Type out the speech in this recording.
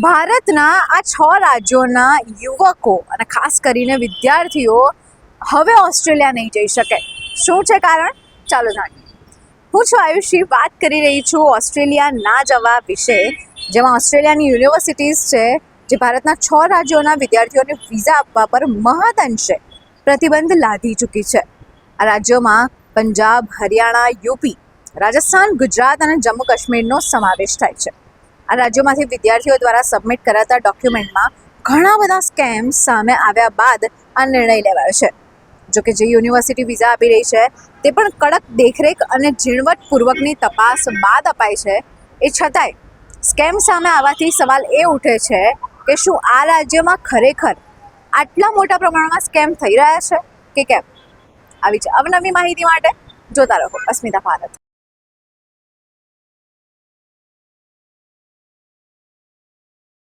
ભારતના આ 6 રાજ્યોના યુવકો અને ખાસ કરીને વિદ્યાર્થીઓ હવે ઓસ્ટ્રેલિયા નહીં જઈ શકે. શું છે કારણ? ચાલો જાણીએ. હું છું આયુષી, વાત કરી રહી છું ઓસ્ટ્રેલિયા ના જવા વિશે, જેમાં ઓસ્ટ્રેલિયાની યુનિવર્સિટીઝ છે જે ભારતના 6 રાજ્યોના વિદ્યાર્થીઓને વિઝા આપવા પર મહદઅંશે પ્રતિબંધ લાદી ચૂકી છે. આ રાજ્યોમાં પંજાબ, હરિયાણા, યુપી, રાજસ્થાન, ગુજરાત અને જમ્મુ કાશ્મીરનો સમાવેશ થાય છે. આ રાજ્યોમાંથી વિદ્યાર્થીઓ દ્વારા સબમિટ કરાતા ડોક્યુમેન્ટમાં ઘણા બધા સ્કેમ સામે આવ્યા બાદ આ નિર્ણય લેવાયો છે. જોકે જે યુનિવર્સિટી વિઝા આપી રહી છે તે પણ કડક દેખરેખ અને ઝીણવટપૂર્વકની તપાસ બાદ અપાય છે. એ છતાંય સ્કેમ સામે આવવાથી સવાલ એ ઉઠે છે કે શું આ રાજ્યમાં ખરેખર આટલા મોટા પ્રમાણમાં સ્કેમ થઈ રહ્યા છે કે કેમ? આવી જ અવનવી માહિતી માટે જોતા રહો અસ્મિતા ભારત.